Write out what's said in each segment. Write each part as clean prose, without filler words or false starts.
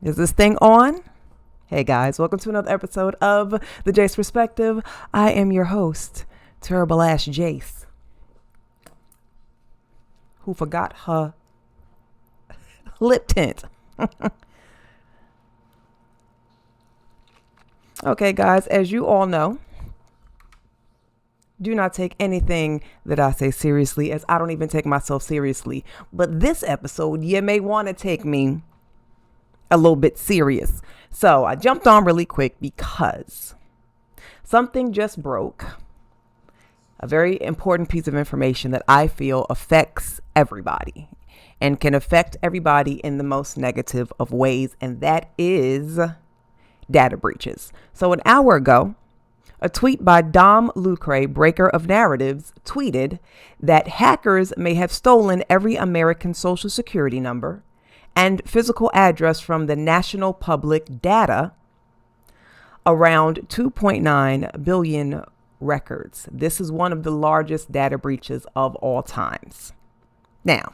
Is this thing on? Hey guys, welcome to another episode of The Jace Perspective. I am your host, Terrible Ash Jace, who forgot her lip tint. Okay guys, as you all know, do not take anything that I say seriously, as I don't even take myself seriously. But this episode, you may want to take me a little bit serious. So I jumped on really quick because something just broke. A very important piece of information that I feel affects everybody and can affect everybody in the most negative of ways. And that is data breaches. So an hour ago, a tweet by Dom Lucre, breaker of narratives, tweeted that hackers may have stolen every American social security number and physical address from the national public data, around 2.9 billion records. This is one of the largest data breaches of all times. Now,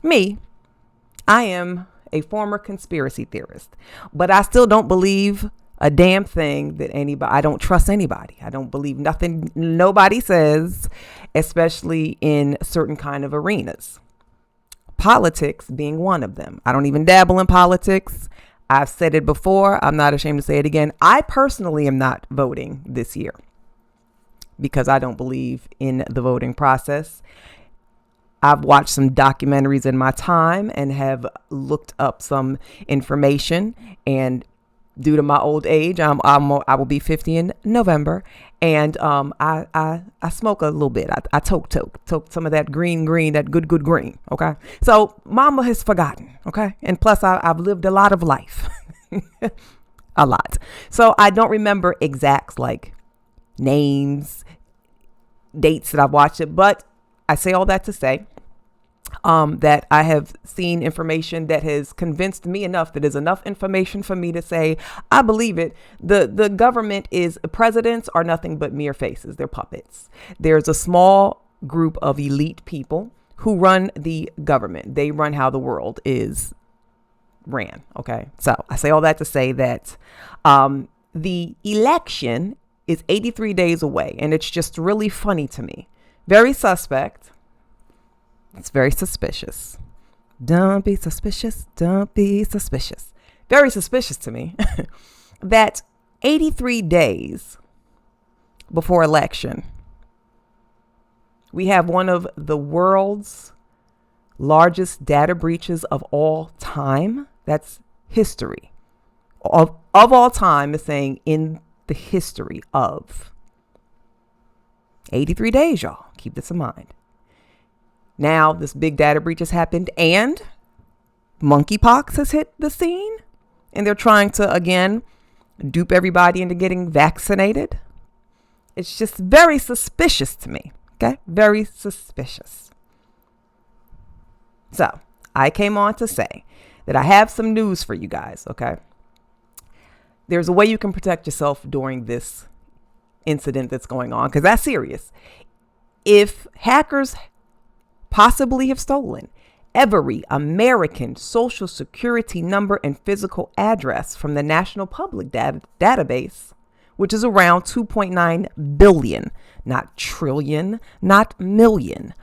I am a former conspiracy theorist, but I still don't believe a damn thing that I don't trust anybody. I don't believe nothing nobody says, especially in certain kind of arenas. Politics being one of them. I don't even dabble in politics. I've said it before. I'm not ashamed to say it again. I personally am not voting this year because I don't believe in the voting process. I've watched some documentaries in my time and have looked up some information, and due to my old age, I will be 50 in November, and I smoke a little bit. I toke some of that green, that good green. Okay, so Mama has forgotten. Okay, and plus I've lived a lot of life, a lot. So I don't remember exacts like names, dates that I've watched it, but I say all that to say that I have seen information that has convinced me enough, that is enough information for me to say, I believe it. The government presidents are nothing but mere faces. They're puppets. There's a small group of elite people who run the government. They run how the world is ran. Okay. So I say all that to say that the election is 83 days away, and it's just really funny to me. Very suspect. It's very suspicious. Don't be suspicious. Don't be suspicious. Very suspicious to me that 83 days before election, we have one of the world's largest data breaches of all time. That's history. Of all time is saying in the history of 83 days, y'all. Keep this in mind. Now, this big data breach has happened and monkeypox has hit the scene, and they're trying to, again, dupe everybody into getting vaccinated. It's just very suspicious to me. Okay. Very suspicious. So I came on to say that I have some news for you guys. Okay. There's a way you can protect yourself during this incident that's going on, because that's serious. If hackers possibly have stolen every American social security number and physical address from the national public database, which is around 2.9 billion, not trillion, not million,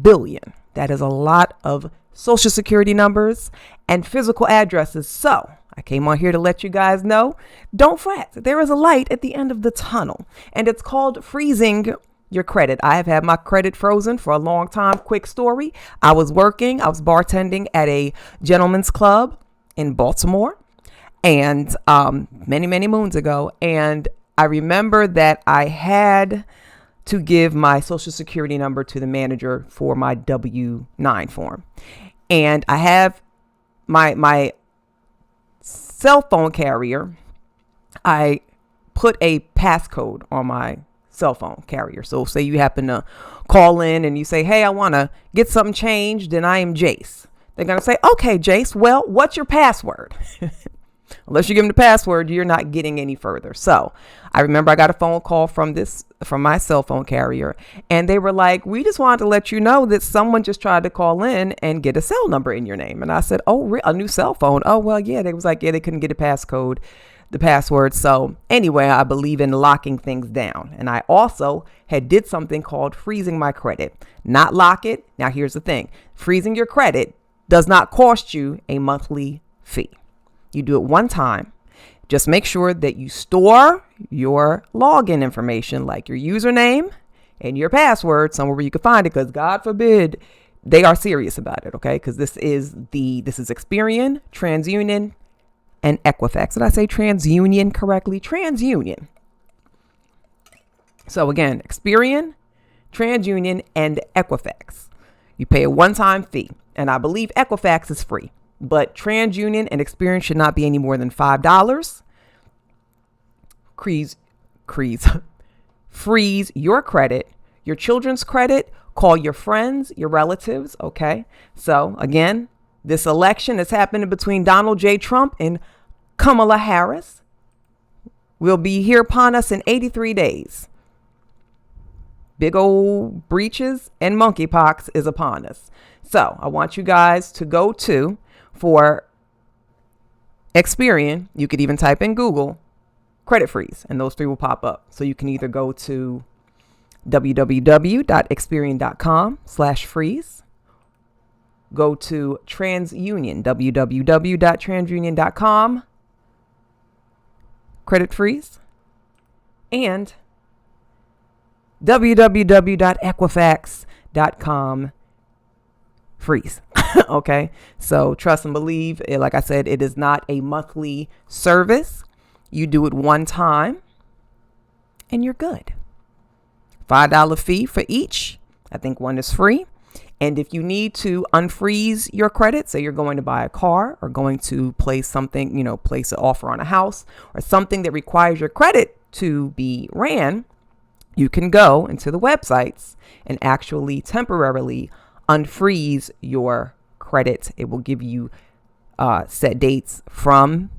billion. That is a lot of social security numbers and physical addresses. So I came on here to let you guys know, don't fret. There is a light at the end of the tunnel, and it's called freezing your credit. I have had my credit frozen for a long time. Quick story. I was bartending at a gentleman's club in Baltimore, and many moons ago. And I remember that I had to give my social security number to the manager for my W-9 form. And I have my cell phone carrier. I put a passcode on my cell phone carrier. So say you happen to call in and you say, hey, I want to get something changed and I am Jace. They're going to say, okay, Jace, well, what's your password? Unless you give them the password, you're not getting any further. So I remember I got a phone call from my cell phone carrier, and they were like, we just wanted to let you know that someone just tried to call in and get a cell number in your name. And I said, oh, a new cell phone? Oh, well, yeah. They was like, yeah, they couldn't get the password. So anyway, I believe in locking things down. And I also did something called freezing my credit. Not lock it. Now, here's the thing. Freezing your credit does not cost you a monthly fee. You do it one time. Just make sure that you store your login information, like your username and your password, somewhere where you can find it, because God forbid they are serious about it. Okay. Because this is Experian, TransUnion, and Equifax. Did I say TransUnion correctly? TransUnion. So again, Experian, TransUnion, and Equifax. You pay a one-time fee, and I believe Equifax is free. But TransUnion and Experian should not be any more than $5. Freeze your credit, your children's credit, call your friends, your relatives. Okay. So again, this election is happening between Donald J. Trump and Kamala Harris will be here upon us in 83 days. Big old breaches and monkeypox is upon us. So I want you guys to go to, for Experian, you could even type in Google credit freeze, and those three will pop up. So you can either go to www.experian.com/freeze, go to TransUnion, www.transunion.com credit freeze, and www.equifax.com freeze. Okay. So trust and believe. Like I said, it is not a monthly service. You do it one time and you're good. $5 fee for each. I think one is free. And if you need to unfreeze your credit, say you're going to buy a car or going to place something, place an offer on a house or something that requires your credit to be ran, you can go into the websites and actually temporarily unfreeze your credit. It will give you set dates from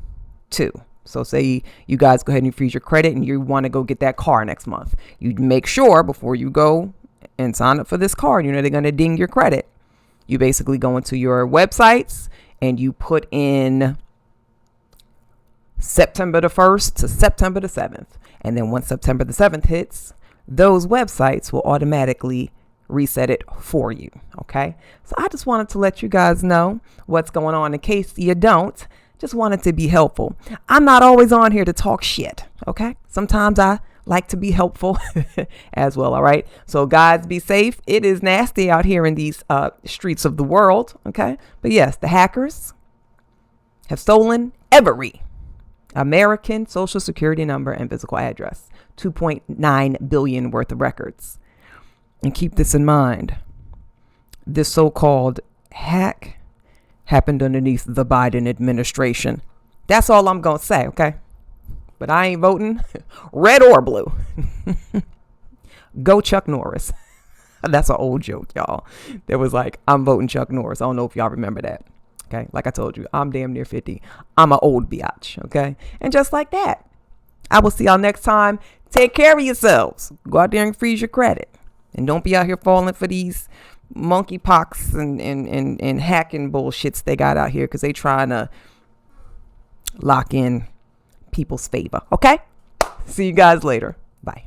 2. So say you guys go ahead and freeze your credit and you want to go get that car next month. You make sure before you go and sign up for this car, they're going to ding your credit. You basically go into your websites and you put in September the 1st to September the 7th. And then once September the 7th hits, those websites will automatically reset it for you. Okay. So I just wanted to let you guys know what's going on in case you don't. Just wanted to be helpful. I'm not always on here to talk shit. Okay. Sometimes I like to be helpful as well. All right. So guys, be safe. It is nasty out here in these streets of the world. Okay. But yes, the hackers have stolen every American social security number and physical address, 2.9 billion worth of records. And keep this in mind. This so-called hack happened underneath the Biden administration. That's all I'm going to say, okay? But I ain't voting red or blue. Go Chuck Norris. That's an old joke, y'all. There was like, I'm voting Chuck Norris. I don't know if y'all remember that. Okay? Like I told you, I'm damn near 50. I'm an old biatch, okay? And just like that, I will see y'all next time. Take care of yourselves. Go out there and freeze your credit. And don't be out here falling for these monkeypox and hacking bullshits they got out here, because they trying to lock in people's favor. Okay? See you guys later. Bye.